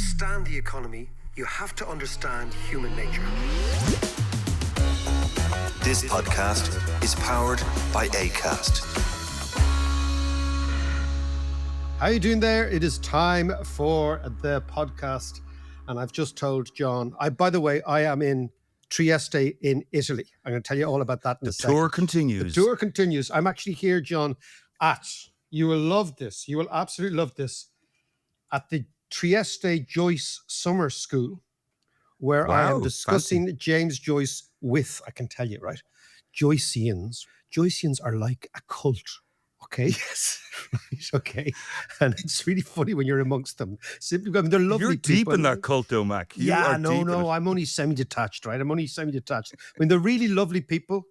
understand the economy, you have to understand human nature. This podcast is powered by Acast. How are you doing there? It is time for the podcast. And I've just told John, by the way, I am in Trieste in Italy. I'm going to tell you all about that in a second. The tour continues. The tour continues. I'm actually here, John, you will love this. You will absolutely love this. At the Trieste Joyce Summer School, where I am discussing James Joyce with, I can tell you, right? Joyceans. Joyceans are like a cult. Okay. Yes. Right, okay. And it's really funny when you're amongst them. Simply, I mean, they're lovely You're deep people. in that cult, though, Mac. I'm only semi-detached, right? I'm only semi-detached. I mean, they're really lovely people,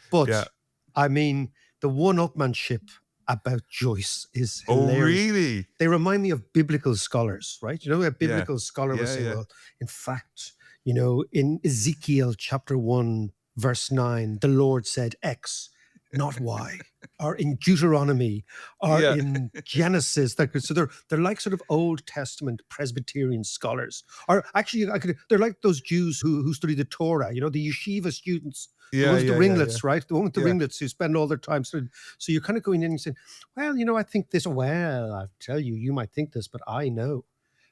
but I mean, the one-upmanship about Joyce is hilarious. Oh, really? They remind me of biblical scholars, right? You know, a biblical scholar will say, well, in fact, you know, in Ezekiel chapter 1, verse 9, the Lord said X, not Y. Or in Deuteronomy, or in Genesis. So they're like sort of Old Testament Presbyterian scholars. Or actually, they're like those Jews who study the Torah, you know, the yeshiva students. The ones with the ringlets, right? The one with the ringlets who spend all their time. So you're kind of going in and saying, well, you know, I think this. Well, I tell you, you might think this, but I know.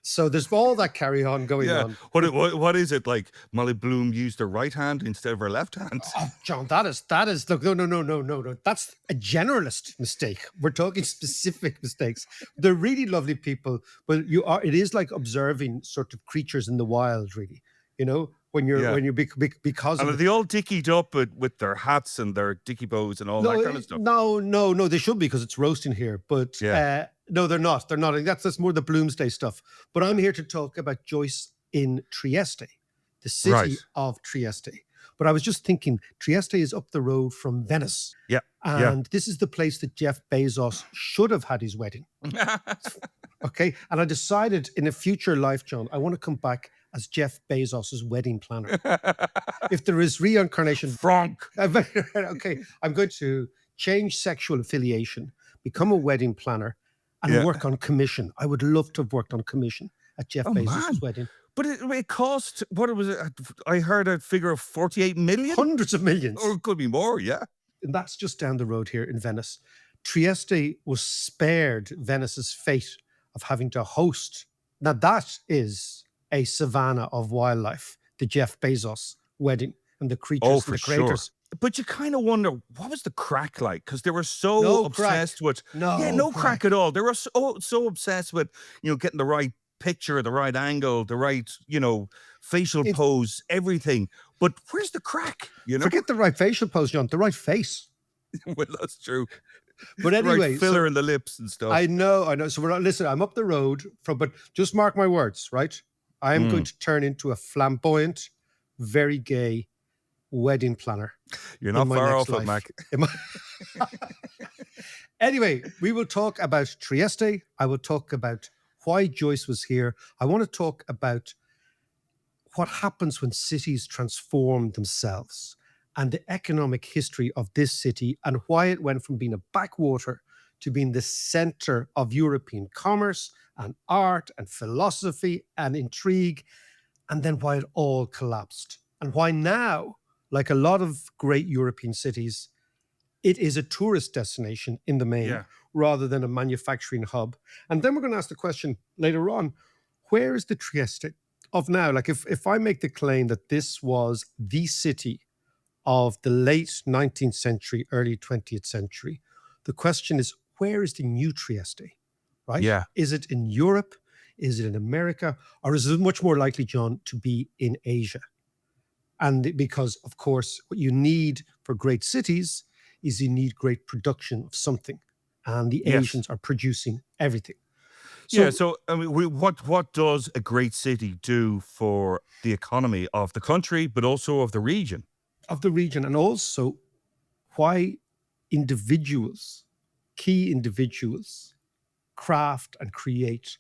So there's all that carry on going on. What is it like? Molly Bloom used her right hand instead of her left hand. Oh, John, that is look, no. That's a generalist mistake. We're talking specific mistakes. They're really lovely people, but it is like observing sort of creatures in the wild, really. You know, when you're because and are they all dickied up with their hats and their dicky bows and all that kind of stuff? No, they should be because it's roasting here. But no, they're not. They're not. That's more the Bloomsday stuff. But I'm here to talk about Joyce in Trieste, the city of Trieste. But I was just thinking, Trieste is up the road from Venice. Yeah. And this is the place that Jeff Bezos should have had his wedding. Okay. And I decided in a future life, John, I want to come back as Jeff Bezos' wedding planner. If there is reincarnation. Frank. Okay. I'm going to change sexual affiliation, become a wedding planner, and work on commission. I would love to have worked on commission at Jeff Bezos' wedding. But it cost, what was it? I heard a figure of 48 million? Hundreds of millions. Or it could be more, yeah. And that's just down the road here in Venice. Trieste was spared Venice's fate of having to host. Now that is a savanna of wildlife, the Jeff Bezos wedding and the creatures and the creators. Sure. But you kind of wonder, what was the crack like? Because they were so obsessed with... No crack at all. They were so obsessed with, you know, getting the right picture, the right angle, the right, you know, facial pose, everything. But where's the crack? You know? Forget the right facial pose, John. The right face. Well, that's true. But anyway, right filler in the lips and stuff. I know. So listen, I'm up the road but just mark my words, right? I am going to turn into a flamboyant, very gay wedding planner. You're not far off it, Mac. Anyway, we will talk about Trieste. I will talk about why Joyce was here. I want to talk about what happens when cities transform themselves and the economic history of this city and why it went from being a backwater to being the center of European commerce and art and philosophy and intrigue, and then why it all collapsed. And why now, like a lot of great European cities, it is a tourist destination in the main rather than a manufacturing hub. And then we're going to ask the question later on, where is the Trieste of now? Like if I make the claim that this was the city of the late 19th century, early 20th century, the question is, where is the new Trieste, right? Yeah. Is it in Europe? Is it in America? Or is it much more likely, John, to be in Asia? And because, of course, what you need for great cities is you need great production of something. And the Asians are producing everything. So I mean, what does a great city do for the economy of the country, but also of the region? Of the region, and also why individuals, key individuals, craft and create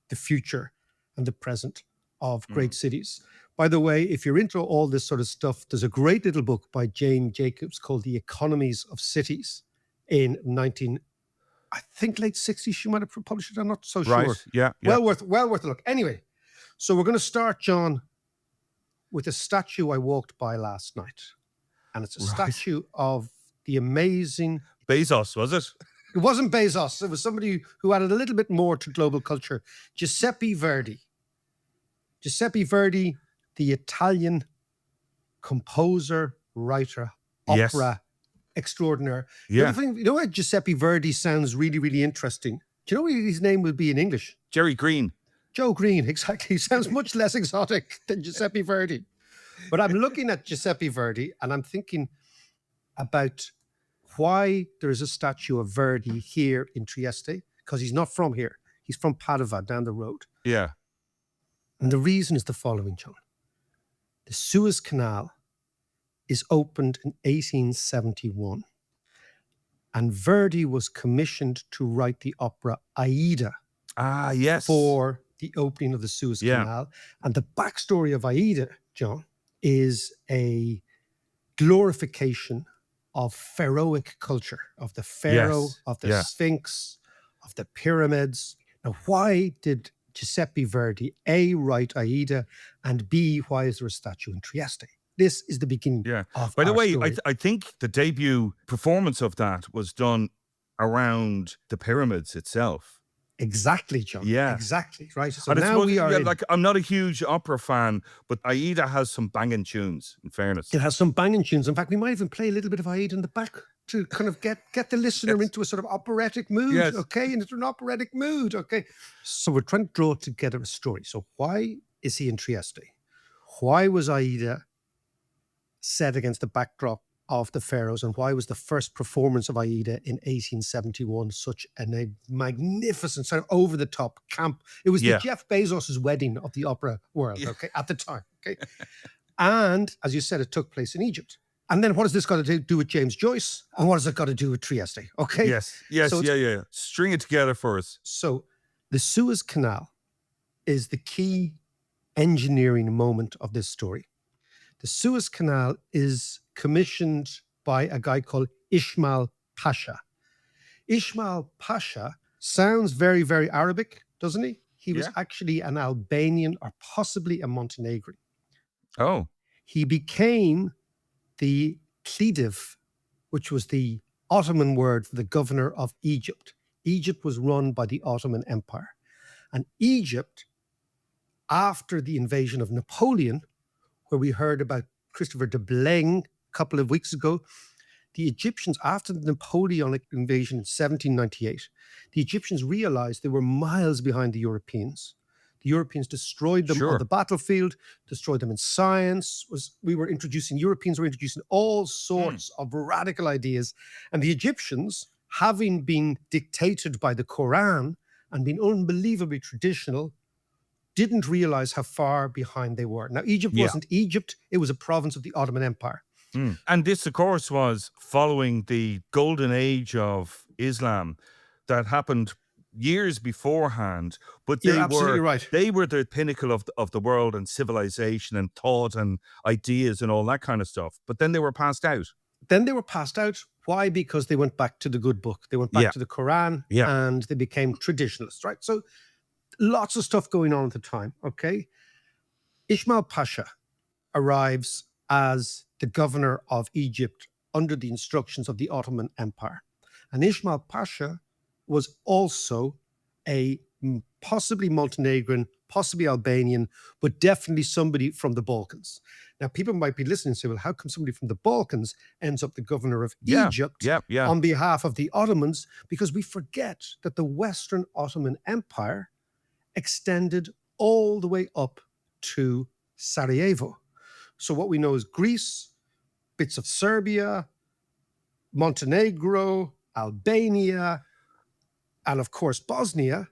the future and the present of great cities. By the way, if you're into all this sort of stuff, there's a great little book by Jane Jacobs called The Economies of Cities in late 60s. She might have published it. I'm not so sure. Yeah. Well worth a look. Anyway, So we're going to start, John, with a statue I walked by last night. And it's a statue of the amazing... Bezos, was it? It wasn't Bezos. It was somebody who added a little bit more to global culture. Giuseppe Verdi. Giuseppe Verdi, the Italian composer, writer, opera extraordinaire. Yeah. You know why Giuseppe Verdi sounds really, really interesting? Do you know what his name would be in English? Jerry Green. Joe Green, exactly. He sounds much less exotic than Giuseppe Verdi. But I'm looking at Giuseppe Verdi and I'm thinking about why there is a statue of Verdi here in Trieste, because he's not from here. He's from Padova, down the road. Yeah. And the reason is the following, John. The Suez Canal is opened in 1871. And Verdi was commissioned to write the opera Aida. Ah, yes. For the opening of the Suez Canal. And the backstory of Aida, John, is a glorification of pharaohic culture, of the pharaoh, of the Sphinx, of the pyramids. Now, why did Giuseppe Verdi A, write Aida, and B, why is there a statue in Trieste? This is the beginning of By the our way, story. I think the debut performance of that was done around the pyramids itself. Exactly, John. Yeah. Exactly, right? So And now we are in... like, I'm not a huge opera fan, but Aida has some banging tunes, in fairness. It has some banging tunes. In fact, we might even play a little bit of Aida in the back to kind of get the listener into a sort of operatic mood, okay? Into an operatic mood, okay? So we're trying to draw together a story. So why is he in Trieste? Why was Aida set against the backdrop of the pharaohs, and why was the first performance of Aida in 1871 such a magnificent, sort of over-the-top camp? It was the Jeff Bezos' wedding of the opera world, okay, at the time, okay? And, as you said, it took place in Egypt. And then what has this got to do with James Joyce? And what has it got to do with Trieste, okay? Yes, so string it together for us. So the Suez Canal is the key engineering moment of this story. The Suez Canal is commissioned by a guy called Ishmal Pasha. Ishmal Pasha sounds very, very Arabic, doesn't he? He was actually an Albanian or possibly a Montenegrin. Oh. He became the Khedive, which was the Ottoman word for the governor of Egypt. Egypt was run by the Ottoman Empire. And Egypt, after the invasion of Napoleon, where we heard about Christopher de Bleng a couple of weeks ago, the Egyptians, after the Napoleonic invasion in 1798, the Egyptians realized they were miles behind the Europeans. The Europeans destroyed them on the battlefield, destroyed them in science. Europeans were introducing all sorts of radical ideas. And the Egyptians, having been dictated by the Quran and been unbelievably traditional, didn't realize how far behind they were. Now, Egypt wasn't Egypt. It was a province of the Ottoman Empire. And this, of course, was following the golden age of Islam that happened years beforehand. But You're absolutely right. They were the pinnacle of the world and civilization and thought and ideas and all that kind of stuff. But then they were passed out. Why? Because they went back to the good book. They went back to the Quran and they became traditionalists, right? So lots of stuff going on at the time, okay? Ishmael Pasha arrives as the governor of Egypt under the instructions of the Ottoman Empire. And Ishmael Pasha was also a possibly Montenegrin, possibly Albanian, but definitely somebody from the Balkans. Now, people might be listening and say, well, how come somebody from the Balkans ends up the governor of Egypt on behalf of the Ottomans? Because we forget that the Western Ottoman Empire extended all the way up to Sarajevo. So what we know is Greece, bits of Serbia, Montenegro, Albania, and of course Bosnia.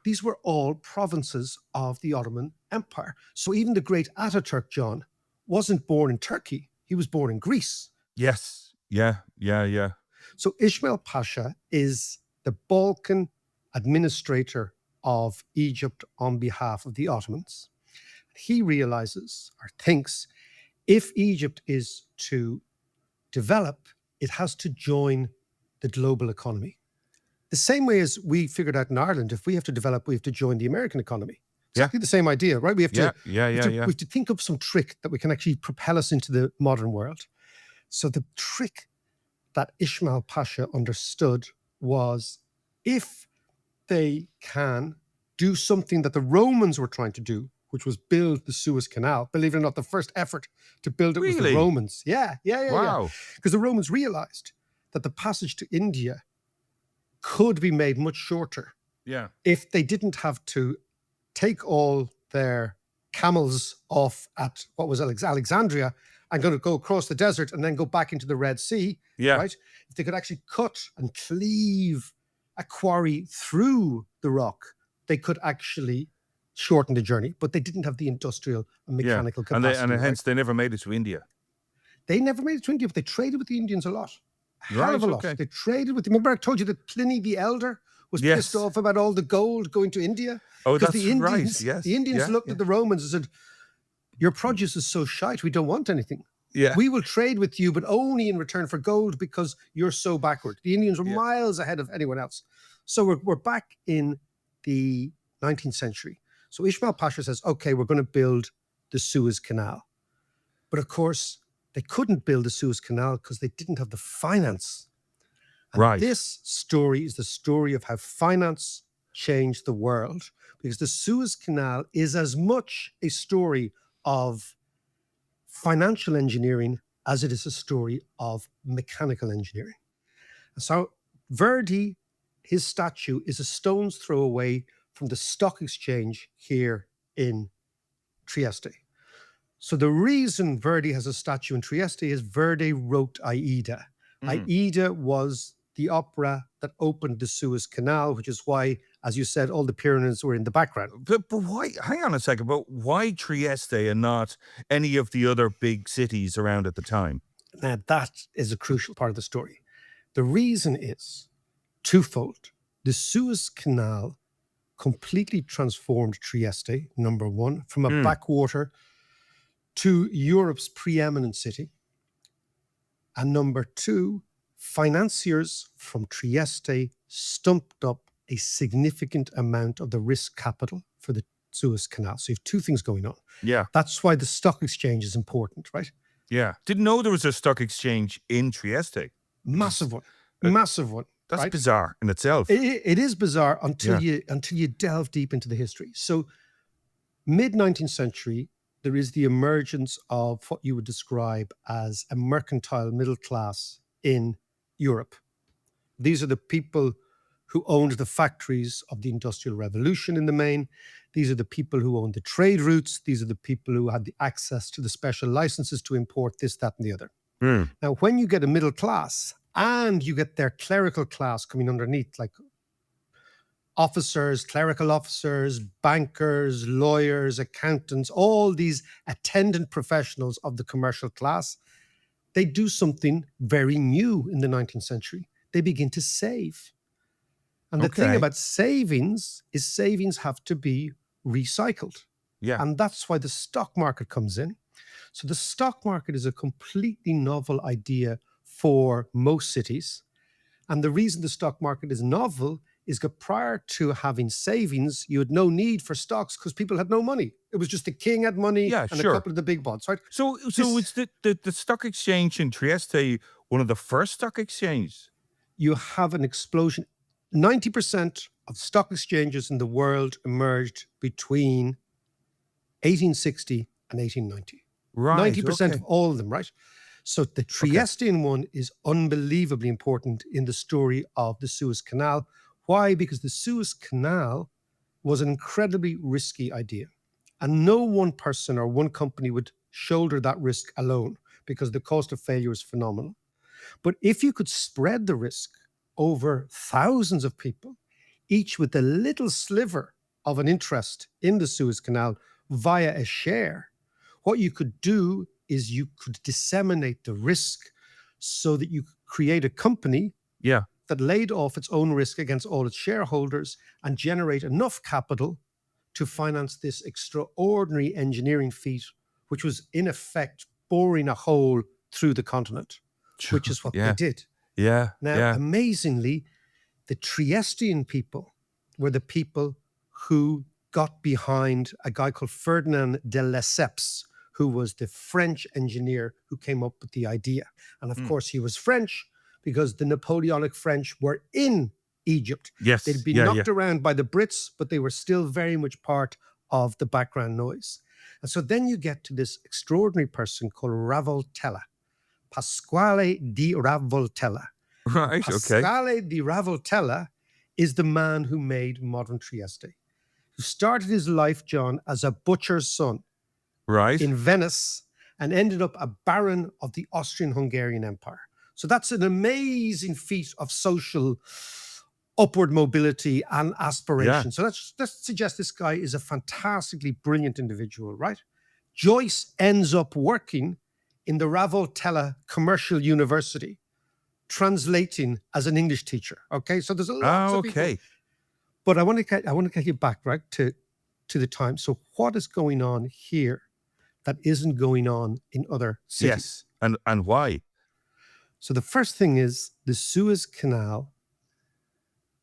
These were all provinces of the Ottoman Empire. So even the great Ataturk, John, wasn't born in Turkey. He was born in Greece. Yes. Yeah. So Ishmael Pasha is the Balkan administrator of Egypt on behalf of the Ottomans. He realizes or thinks if Egypt is to develop, it has to join the global economy. The same way as we figured out in Ireland, if we have to develop, we have to join the American economy. Exactly the same idea, right? We have to, we have to think of some trick that we can actually propel us into the modern world. So the trick that Ishmal Pasha understood was, if they can do something that the Romans were trying to do, which was build the Suez Canal. Believe it or not, the first effort to build it was the Romans. Yeah. Wow. Because the Romans realized that the passage to India could be made much shorter. Yeah. If they didn't have to take all their camels off at what was Alexandria and going to go across the desert and then go back into the Red Sea, right? If they could actually cut and cleave a quarry through the rock, they could actually shorten the journey, but they didn't have the industrial and mechanical capacity. And hence they never made it to India. They never made it to India, but they traded with the Indians a lot. A hell of a lot. They traded with them. Remember I told you that Pliny the Elder was pissed off about all the gold going to India? Oh, that's the Indians, right, yes. The Indians looked at the Romans and said, your produce is so shite, we don't want anything. Yeah. We will trade with you, but only in return for gold because you're so backward. The Indians were miles ahead of anyone else. So we're back in the 19th century. So Ishmael Pasha says, okay, we're going to build the Suez Canal. But of course, they couldn't build the Suez Canal because they didn't have the finance. And this story is the story of how finance changed the world, because the Suez Canal is as much a story of financial engineering as it is a story of mechanical engineering. And so Verdi, his statue is a stone's throw away from the stock exchange here in Trieste. So the reason Verdi has a statue in Trieste is Verdi wrote Aida. Aida was the opera that opened the Suez Canal, which is why, as you said, all the pyramids were in the background. But why, hang on a second, but why Trieste and not any of the other big cities around at the time? Now, that is a crucial part of the story. The reason is twofold. The Suez Canal completely transformed Trieste, number one, from a backwater to Europe's preeminent city. And number two, financiers from Trieste stumped up a significant amount of the risk capital for the Suez Canal. So you have two things going on. Yeah. That's why the stock exchange is important, right? Yeah. Didn't know there was a stock exchange in Trieste. Massive one. Massive one. That's bizarre in itself. It is bizarre until you delve deep into the history. So mid-19th century, there is the emergence of what you would describe as a mercantile middle class in Europe. These are the people who owned the factories of the Industrial Revolution in the main. These are the people who owned the trade routes. These are the people who had the access to the special licenses to import this, that, and the other. Now, when you get a middle class and you get their clerical class coming underneath, like officers, clerical officers, bankers, lawyers, accountants, all these attendant professionals of the commercial class, they do something very new in the 19th century. They begin to save. And the thing about savings is savings have to be recycled. Yeah. And that's why the stock market comes in. So the stock market is a completely novel idea for most cities. And the reason the stock market is novel is that prior to having savings, you had no need for stocks because people had no money. It was just the king had money and a couple of the big bonds, right? So it's the stock exchange in Trieste one of the first stock exchanges? You have an explosion. 90% of stock exchanges in the world emerged between 1860 and 1890. Right. 90% of all of them, right? So the Triestean one is unbelievably important in the story of the Suez Canal. Why? Because the Suez Canal was an incredibly risky idea. And no one person or one company would shoulder that risk alone because the cost of failure is phenomenal. But if you could spread the risk over thousands of people, each with a little sliver of an interest in the Suez Canal via a share, what you could do is you could disseminate the risk so that you could create a company that laid off its own risk against all its shareholders and generate enough capital to finance this extraordinary engineering feat, which was in effect boring a hole through the continent, which is what they did. Yeah. Now, amazingly, the Triestean people were the people who got behind a guy called Ferdinand de Lesseps, who was the French engineer who came up with the idea. And of course, he was French because the Napoleonic French were in Egypt. Yes. They'd been knocked around by the Brits, but they were still very much part of the background noise. And so then you get to this extraordinary person called Ravoltella, Pasquale di Ravoltella. Right, Pasquale di Ravoltella is the man who made modern Trieste, who started his life, John, as a butcher's son in Venice and ended up a baron of the Austrian-Hungarian Empire. So that's an amazing feat of social upward mobility and aspiration. So let's suggest this guy is a fantastically brilliant individual, right? Joyce ends up working in the Ravoltella Commercial University, translating as an English teacher. Okay, so there's a lot of people. But I want to get you back right to the time. So what is going on here that isn't going on in other cities? Yes, and why? So the first thing is the Suez Canal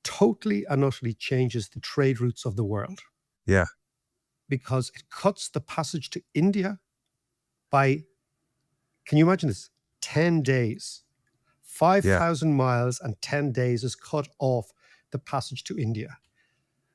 totally and utterly changes the trade routes of the world. Yeah. Because it cuts the passage to India by, can you imagine this? 10 days. 5,000 miles and 10 days is cut off the passage to India.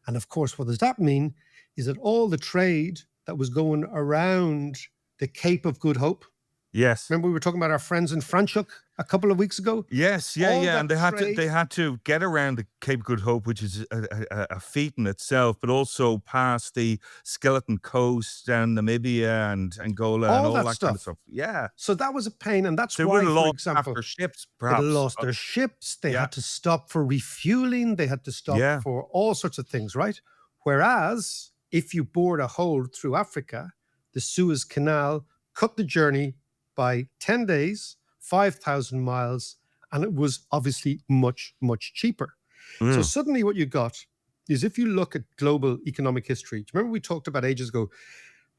And of course, what does that mean is that all the trade that was going around the Cape of Good Hope. Yes. Remember we were talking about our friends in Franschhoek a couple of weeks ago? Yes, and they had to get around the Cape of Good Hope, which is a feat in itself, but also past the Skeleton Coast and Namibia and Angola and all that kind of stuff. Yeah. So that was a pain, and that's they why, for lost example, their ships, perhaps. They lost their ships. They had to stop for refueling. They had to stop for all sorts of things, right? Whereas if you bored a hole through Africa, the Suez Canal cut the journey by 10 days, 5,000 miles, and it was obviously much, much cheaper. So suddenly what you got is, if you look at global economic history, remember we talked about ages ago,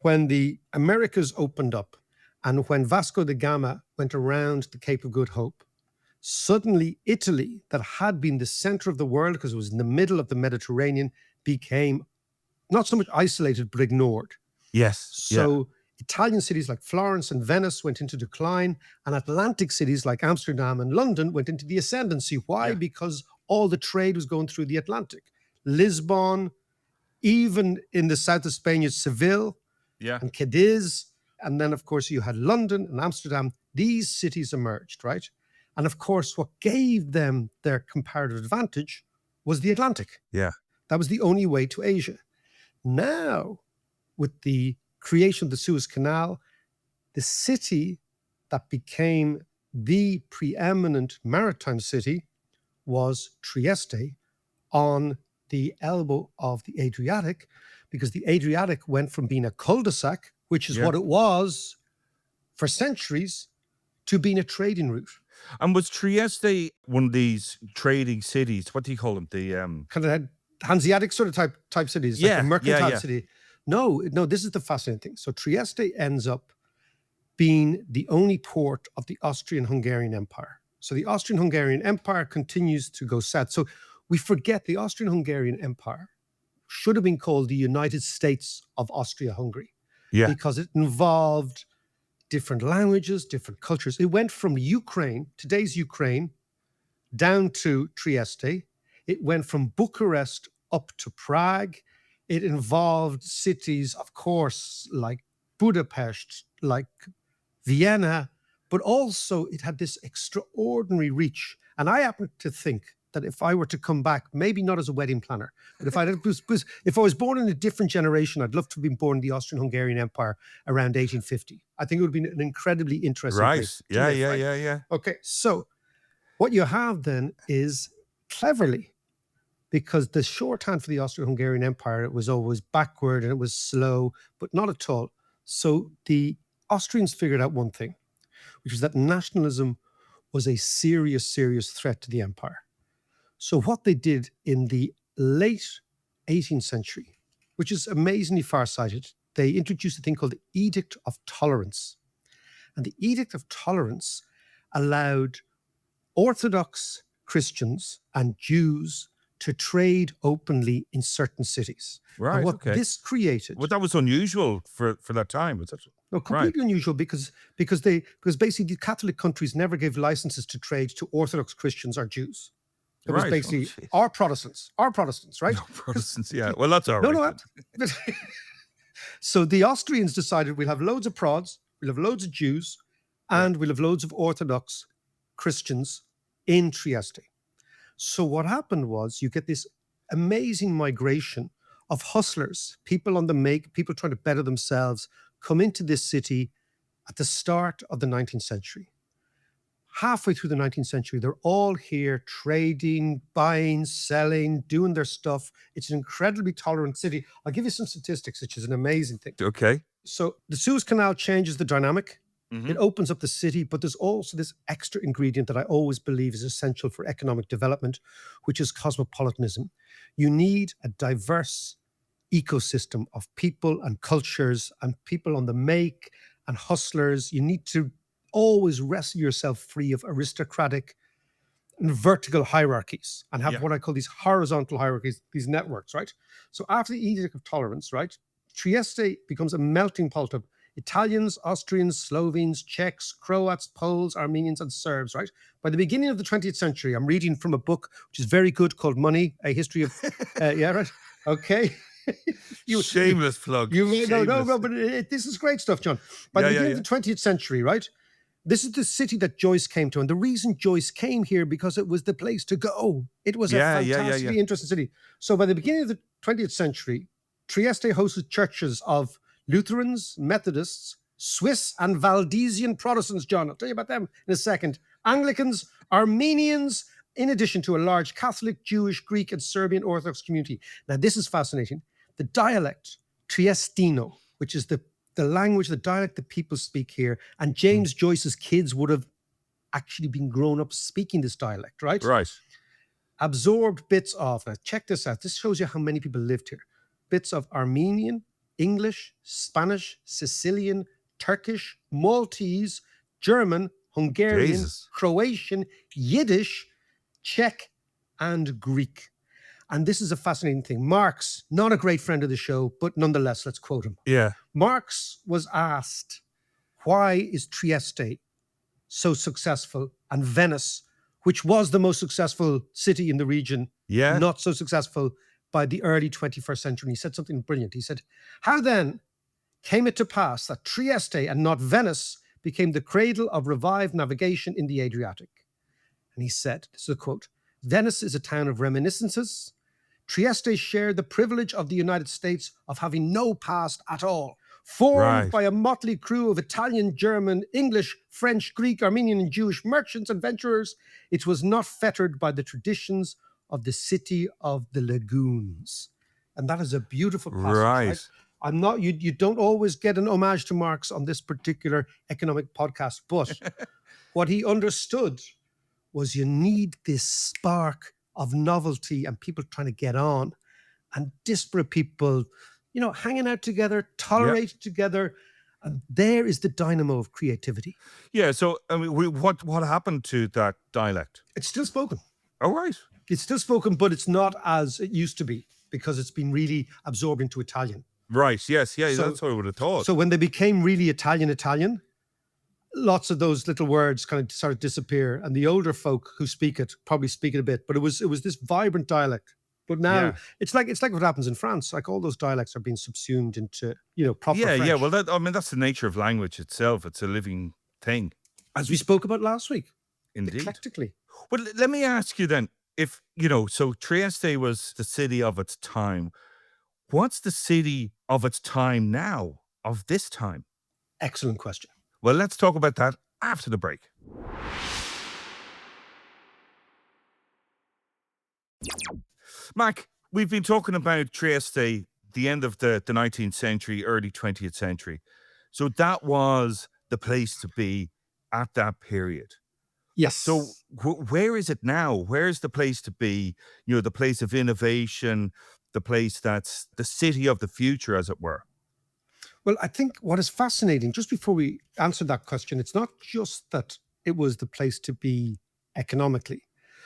when the Americas opened up and when Vasco da Gama went around the Cape of Good Hope, suddenly Italy, that had been the center of the world because it was in the middle of the Mediterranean, became not so much isolated, but ignored. Yes. So Italian cities like Florence and Venice went into decline, and Atlantic cities like Amsterdam and London went into the ascendancy. Why? Because all the trade was going through the Atlantic. Lisbon, even in the south of Spain, it's Seville and Cadiz. And then, of course, you had London and Amsterdam. These cities emerged, right? And of course, what gave them their comparative advantage was the Atlantic. Yeah. That was the only way to Asia. Now, with the creation of the Suez Canal, the city that became the preeminent maritime city was Trieste, on the elbow of the Adriatic, because the Adriatic went from being a cul-de-sac, which is what it was for centuries, to being a trading route. And was Trieste one of these trading cities? What do you call them? The kind of Hanseatic sort of type cities, like a mercantile city. No, this is the fascinating thing. So Trieste ends up being the only port of the Austrian-Hungarian Empire. So the Austrian-Hungarian Empire continues to go south. So we forget the Austrian-Hungarian Empire should have been called the United States of Austria-Hungary, because it involved different languages, different cultures. It went from Ukraine, today's Ukraine, down to Trieste. It went from Bucharest up to Prague. It involved cities, of course, like Budapest, like Vienna, but also it had this extraordinary reach. And I happen to think that if I were to come back, maybe not as a wedding planner, but if I was born in a different generation, I'd love to have been born in the Austrian-Hungarian Empire around 1850. I think it would have been an incredibly interesting place. Yeah. Okay, so what you have then is, cleverly, because the shorthand for the Austro-Hungarian Empire, it was always backward and it was slow, but not at all. So the Austrians figured out one thing, which was that nationalism was a serious, serious threat to the empire. So what they did in the late 18th century, which is amazingly farsighted, they introduced a thing called the Edict of Tolerance. And the Edict of Tolerance allowed Orthodox Christians and Jews to trade openly in certain cities. Right. And what this created. Well, that was unusual for that time. Was that? No, completely unusual because basically the Catholic countries never gave licenses to trade to Orthodox Christians or Jews. It was basically our Protestants, right? No, Protestants, yeah. Well, that's all right. No. So the Austrians decided we'll have loads of Prods, we'll have loads of Jews, and we'll have loads of Orthodox Christians in Trieste. So what happened was you get this amazing migration of hustlers, people on the make, people trying to better themselves, come into this city at the start of the 19th century. Halfway through the 19th century, they're all here trading, buying, selling, doing their stuff. It's an incredibly tolerant city. I'll give you some statistics, which is an amazing thing. Okay. So the Suez Canal changes the dynamic. It opens up the city, but there's also this extra ingredient that I always believe is essential for economic development, which is cosmopolitanism. You need a diverse ecosystem of people and cultures and people on the make and hustlers. You need to always wrestle yourself free of aristocratic and vertical hierarchies and have what I call these horizontal hierarchies, these networks, right? So after the Edict of Tolerance, right, Trieste becomes a melting pot of Italians, Austrians, Slovenes, Czechs, Croats, Poles, Armenians, and Serbs, right? By the beginning of the 20th century, I'm reading from a book which is very good called Money, A History of... yeah, right? Okay. Shameless plug. No, but this is great stuff, John. By the beginning of the 20th century, right? This is the city that Joyce came to. And the reason Joyce came here, because it was the place to go. It was a fantastically interesting city. So by the beginning of the 20th century, Trieste hosted churches of Lutherans, Methodists, Swiss and Valdesian Protestants, John. I'll tell you about them in a second. Anglicans, Armenians, in addition to a large Catholic, Jewish, Greek, and Serbian Orthodox community. Now, this is fascinating. The dialect, Triestino, which is the language, the dialect that people speak here, and James Joyce's kids would have actually been grown up speaking this dialect, right? Right. Absorbed bits of, now check this out, this shows you how many people lived here. Bits of Armenian, English, Spanish, Sicilian, Turkish, Maltese, German, Hungarian, Croatian, Yiddish, Czech, and Greek. And this is a fascinating thing. Marx, not a great friend of the show, but nonetheless, let's quote him. Yeah. Marx was asked, why is Trieste so successful and Venice, which was the most successful city in the region, not so successful by the early 21st century? And he said something brilliant. He said, how then came it to pass that Trieste and not Venice became the cradle of revived navigation in the Adriatic? And he said, this is a quote, Venice is a town of reminiscences. Trieste shared the privilege of the United States of having no past at all. Formed by a motley crew of Italian, German, English, French, Greek, Armenian, and Jewish merchants and venturers, it was not fettered by the traditions of the city of the lagoons. And that is a beautiful passage. Right? I'm not, you don't always get an homage to Marx on this particular economic podcast, but what he understood was you need this spark of novelty and people trying to get on, and disparate people, you know, hanging out together, tolerated together. And there is the dynamo of creativity. Yeah. So, I mean, what happened to that dialect? It's still spoken. Oh, right. It's still spoken, but it's not as it used to be because it's been really absorbed into Italian. Right. Yes. Yeah. So, that's what I would have thought. So when they became really Italian, lots of those little words kind of sort of disappear, and the older folk who speak it probably speak it a bit. But it was this vibrant dialect. But now it's like what happens in France. Like all those dialects are being subsumed into, you know, proper French. Yeah. Well, that's the nature of language itself. It's a living thing, as we spoke about last week. Indeed. Eclectically. Well, let me ask you then, if you know, so Trieste was the city of its time. What's the city of its time now? Of this time? Excellent question. Well, let's talk about that after the break. Mac, we've been talking about Trieste, the end of the 19th century, early 20th century. So that was the place to be at that period. Yes. So where is it now? Where's the place to be? You know, the place of innovation, the place that's the city of the future, as it were. Well, I think what is fascinating, just before we answer that question, it's not just that it was the place to be economically,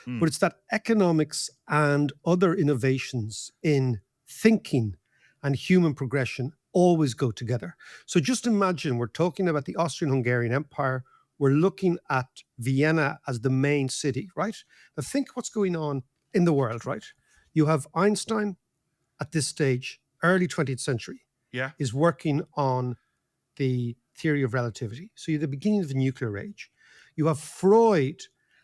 But it's that economics and other innovations in thinking and human progression always go together. So just imagine we're talking about the Austrian-Hungarian Empire. We're looking at Vienna as the main city, right? Now think what's going on in the world, right? You have Einstein at this stage, early 20th century, is working on the theory of relativity. So you're the beginning of the nuclear age. You have Freud,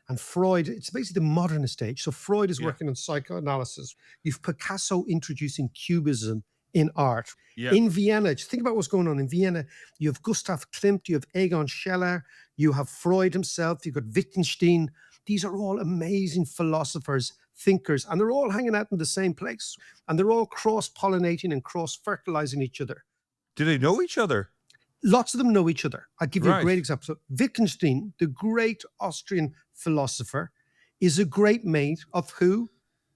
and Freud, it's basically the modernist age. So Freud is working on psychoanalysis. You've Picasso introducing cubism in art. In Vienna, just think about what's going on in Vienna. You have Gustav Klimt, you have Egon Scheller, you have Freud himself, you've got Wittgenstein. These are all amazing philosophers, thinkers, and they're all hanging out in the same place. And they're all cross-pollinating and cross-fertilizing each other. Do they know each other? Lots of them know each other. I'll give you a great example. So Wittgenstein, the great Austrian philosopher, is a great mate of who?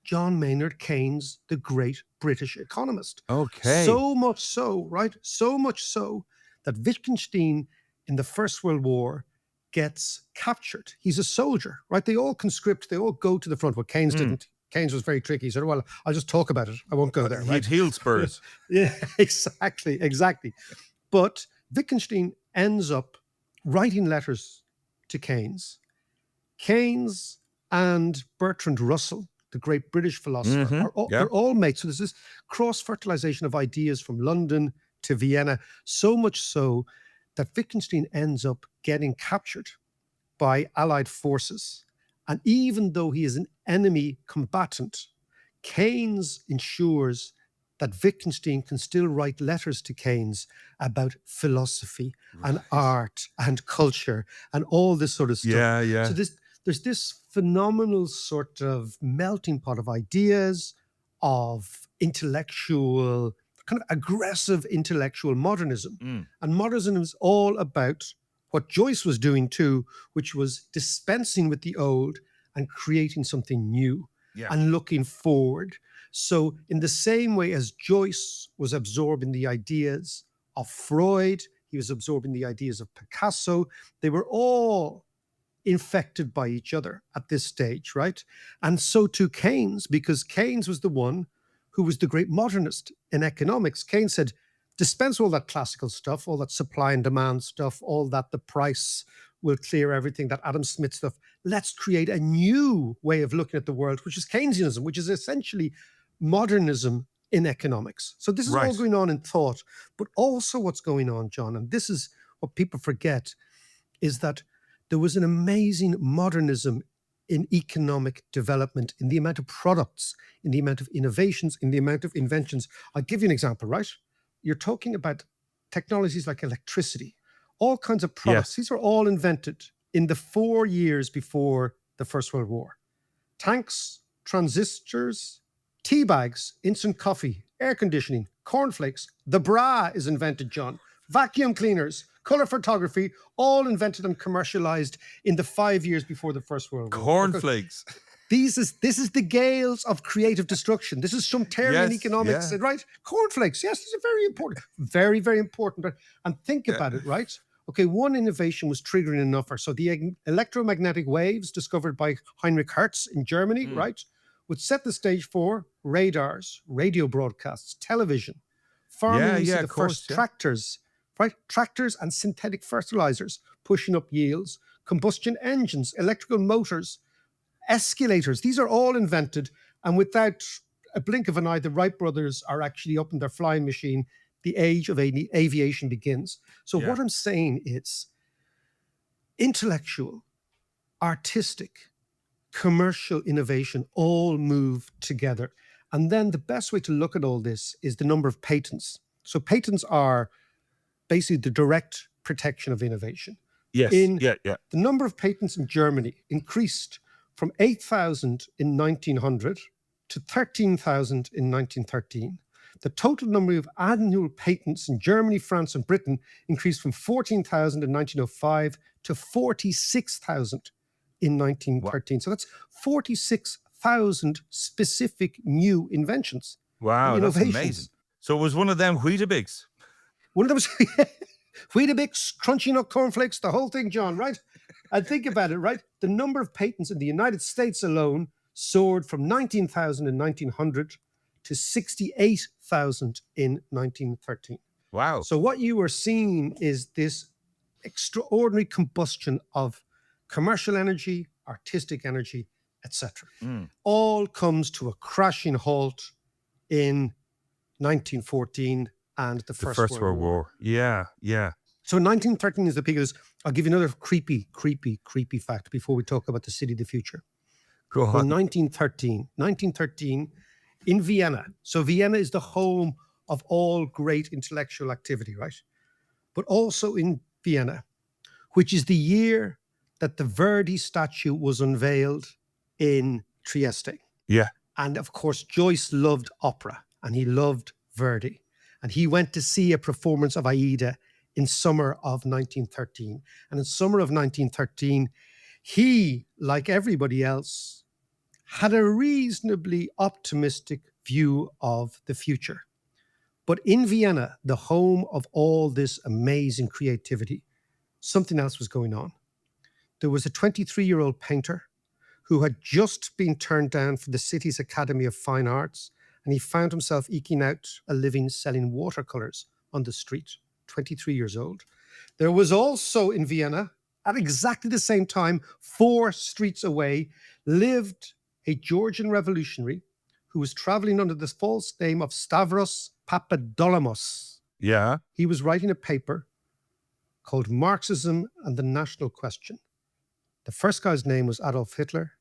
John Maynard Keynes, the great British economist. Okay. So much so, right? So much so that Wittgenstein in the First World War gets captured. He's a soldier, right? They all conscript, they all go to the front. Well, Keynes didn't. Keynes was very tricky. He said, well, I'll just talk about it. I won't go there. He'd healed Spurs. Yeah, exactly. But Wittgenstein ends up writing letters to Keynes. Keynes and Bertrand Russell, the great British philosopher, are all mates. So there's this cross-fertilization of ideas from London to Vienna, so much so that Wittgenstein ends up getting captured by Allied forces. And even though he is an enemy combatant, Keynes ensures that Wittgenstein can still write letters to Keynes about philosophy and art and culture and all this sort of stuff. So there's this phenomenal sort of melting pot of ideas, of intellectual, kind of aggressive intellectual modernism. And modernism is all about what Joyce was doing too, which was dispensing with the old and creating something new and looking forward. So in the same way as Joyce was absorbing the ideas of Freud, he was absorbing the ideas of Picasso, they were all infected by each other at this stage, right? And so too Keynes, because Keynes was the one who was the great modernist in economics. Keynes said, dispense all that classical stuff, all that supply and demand stuff, all that the price will clear everything, that Adam Smith stuff. Let's create a new way of looking at the world, which is Keynesianism, which is essentially modernism in economics. So this is all going on in thought, but also what's going on, John, and this is what people forget, is that there was an amazing modernism in economic development, in the amount of products, in the amount of innovations, in the amount of inventions. I'll give you an example, right? You're talking about technologies like electricity, all kinds of products. These are all invented in the 4 years before the First World War. Tanks, transistors, tea bags, instant coffee, air conditioning, cornflakes. The bra is invented, John. Vacuum cleaners, color photography, all invented and commercialized in the 5 years before the First World War. Cornflakes. This is the gales of creative destruction. This is Schumpeterian economics, right? Cornflakes, yes, these are very important. Very, very important. And think about it, right? Okay, one innovation was triggering enough. So the electromagnetic waves discovered by Heinrich Hertz in Germany, right, would set the stage for radars, radio broadcasts, television, farming, the first tractors, right? Tractors and synthetic fertilizers pushing up yields, combustion engines, electrical motors, escalators. These are all invented, and without a blink of an eye, the Wright brothers are actually up in their flying machine. The age of aviation begins. So what I'm saying is intellectual, artistic, commercial innovation all move together. And then the best way to look at all this is the number of patents. So patents are basically the direct protection of innovation. The number of patents in Germany increased from 8,000 in 1900 to 13,000 in 1913. The total number of annual patents in Germany, France, and Britain increased from 14,000 in 1905 to 46,000 in 1913. So that's 46,000 specific new inventions. Wow, that's amazing. So it was one of them Weetabix. One of them was Weetabix, crunchy nut cornflakes, the whole thing, John, right? And think about it, right? The number of patents in the United States alone soared from 19,000 in 1900 to 68,000 in 1913. Wow. So what you are seeing is this extraordinary combustion of commercial energy, artistic energy, etc. All comes to a crashing halt in 1914 and the First World War. Yeah, yeah. So 1913 is the peak of this. I'll give you another creepy fact before we talk about the city of the future. Go on. Well, 1913 in Vienna. So Vienna is the home of all great intellectual activity, right? But also in Vienna, which is the year that the Verdi statue was unveiled in Trieste. Yeah. And of course, Joyce loved opera and he loved Verdi. And he went to see a performance of Aida in summer of 1913. And in summer of 1913, he, like everybody else, had a reasonably optimistic view of the future. But in Vienna, the home of all this amazing creativity, something else was going on. There was a 23-year-old painter who had just been turned down for the city's Academy of Fine Arts, and he found himself eking out a living selling watercolors on the street, 23 years old. There was also in Vienna, at exactly the same time, 4 streets away, lived a Georgian revolutionary who was traveling under the false name of Stavros Papadolamos. Yeah. He was writing a paper called Marxism and the National Question. The first guy's name was Adolf Hitler.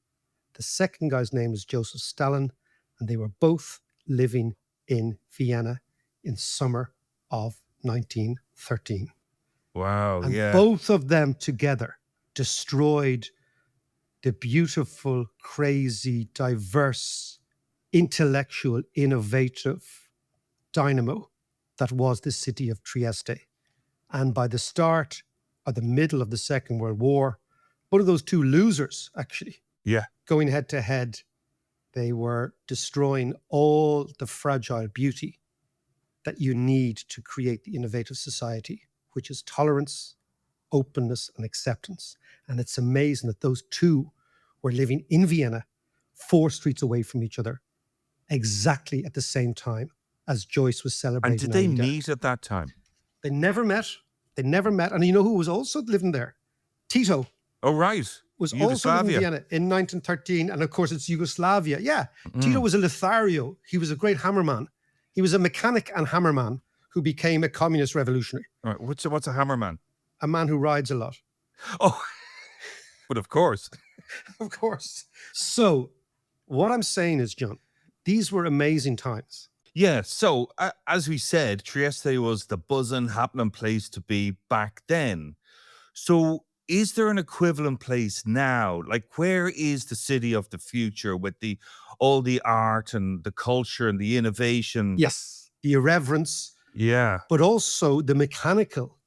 The second guy's name was Joseph Stalin. And they were both living in Vienna in summer of 1913. Wow, and yeah. both of them together destroyed the beautiful, crazy, diverse, intellectual, innovative dynamo that was the city of Trieste. And by the start or the middle of the Second World War, both of those two losers, actually, Yeah. going head to head, they were destroying all the fragile beauty that you need to create the innovative society, which is tolerance, openness, and acceptance. And it's amazing that those two were living in Vienna, 4 streets away from each other, exactly at the same time as Joyce was celebrating. And did they Aida. meet at that time? They never met. They never met. And you know who was also living there? Tito. Oh, right. Was also living in Vienna in 1913. And of course, it's Yugoslavia. Yeah. Tito was a Lothario. He was a great hammerman. He was a mechanic and hammerman who became a communist revolutionary. Right. What's a hammerman? A man who rides a lot. Oh, but of course. Of course. So what I'm saying is, John, these were amazing times. Yeah. So as we said, Trieste was the buzzing, happening place to be back then. So is there an equivalent place now? Like, where is the city of the future with all the art and the culture and the innovation? Yes. The irreverence. Yeah. But also the mechanical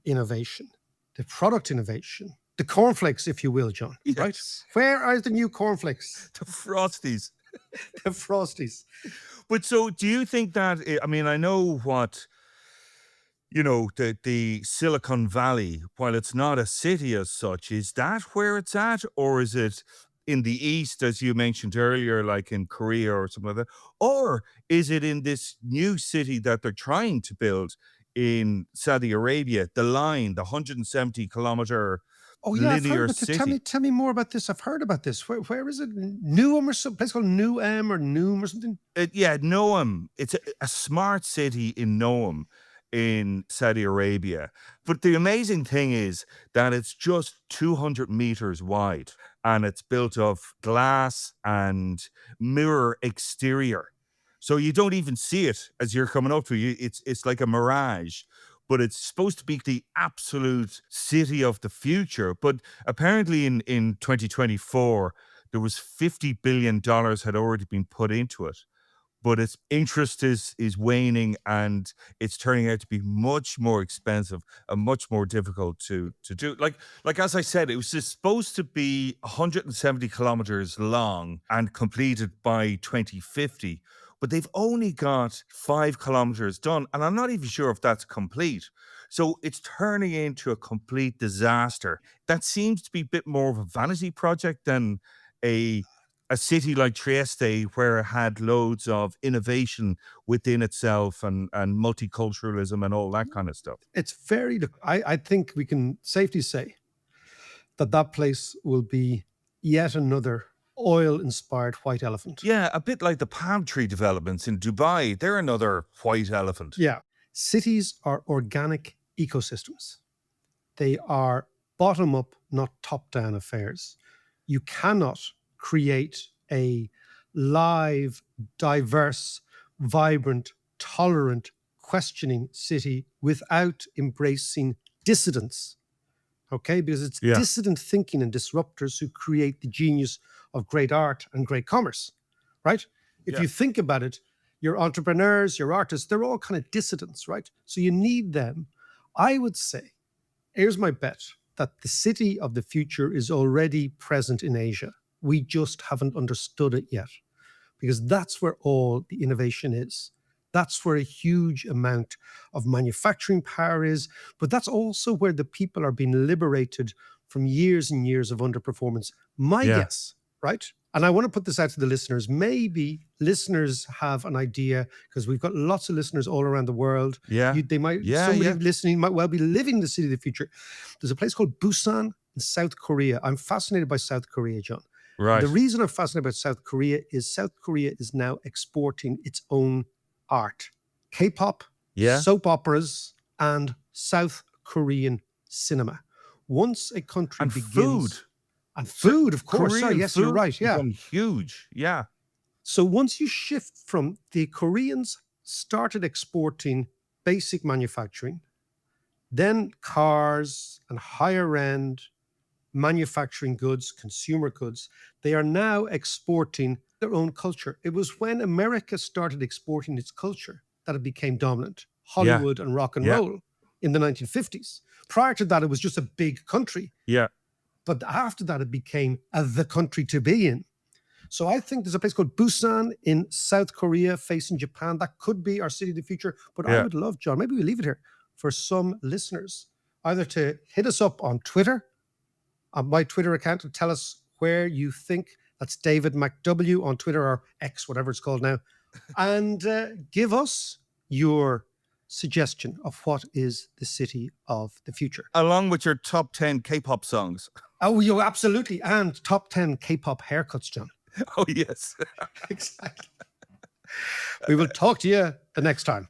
innovation, the product innovation, the cornflakes, if you will, John. Yes. Right? Where are the new cornflakes? The Frosties. The Frosties. But so do you think that, I mean, I know what, you know, the Silicon Valley, while it's not a city as such, is that where it's at? Or is it in the East, as you mentioned earlier, like in Korea or something like that? Or is it in this new city that they're trying to build in Saudi Arabia, the 170-kilometer linear city? Tell me more about this. I've heard about this. Where is it? Nuam or some place called Nuam or Noom or something? Yeah, Noam. It's a smart city in Noam in Saudi Arabia. But the amazing thing is that it's just 200 meters wide and it's built of glass and mirror exterior. So you don't even see it as you're coming up to it. It's like a mirage, but it's supposed to be the absolute city of the future. But apparently in 2024, there was $50 billion had already been put into it. But its interest is waning and it's turning out to be much more expensive and much more difficult to do. Like as I said, it was supposed to be 170 kilometers long and completed by 2050, but they've only got 5 kilometers done. And I'm not even sure if that's complete. So it's turning into a complete disaster. That seems to be a bit more of a vanity project than a city like Trieste, where it had loads of innovation within itself and multiculturalism and all that kind of stuff. It's very, I think we can safely say that place will be yet another oil-inspired white elephant. Yeah, a bit like the palm tree developments in Dubai. They're another white elephant. Yeah. Cities are organic ecosystems. They are bottom-up, not top-down affairs. You cannot create a live, diverse, vibrant, tolerant, questioning city without embracing dissidents. Okay, because it's dissident thinking and disruptors who create the genius of great art and great commerce, right? If you think about it, your entrepreneurs, your artists, they're all kind of dissidents, right? So you need them. I would say, here's my bet, that the city of the future is already present in Asia. We just haven't understood it yet, because that's where all the innovation is. That's where a huge amount of manufacturing power is, but that's also where the people are being liberated from years and years of underperformance. My guess, right? And I want to put this out to the listeners. Maybe listeners have an idea, because we've got lots of listeners all around the world. Somebody listening might well be living in the city of the future. There's a place called Busan in South Korea. I'm fascinated by South Korea, John. Right. The reason I'm fascinated about South Korea is now exporting its own art, K-pop, soap operas, and South Korean cinema. Once a country begins... food, of course. Korean yes, food you're right. Yeah. Huge. Yeah. So once you shift from the Koreans started exporting basic manufacturing, then cars and higher end manufacturing goods, consumer goods, they are now exporting their own culture. It was when America started exporting its culture that it became dominant. Hollywood and rock and roll in the 1950s. Prior to that, it was just a big country. Yeah. But after that, it became the country to be in. So I think there's a place called Busan in South Korea facing Japan. That could be our city of the future. But I would love, John, maybe we leave it here for some listeners, either to hit us up on Twitter, on my Twitter account, and tell us where you think. That's David McW on Twitter, or X, whatever it's called now. And give us your suggestion of what is the city of the future. Along with your top 10 K-pop songs. Oh, you absolutely. And top 10 K-pop haircuts, John. Oh, yes. Exactly. We will talk to you the next time.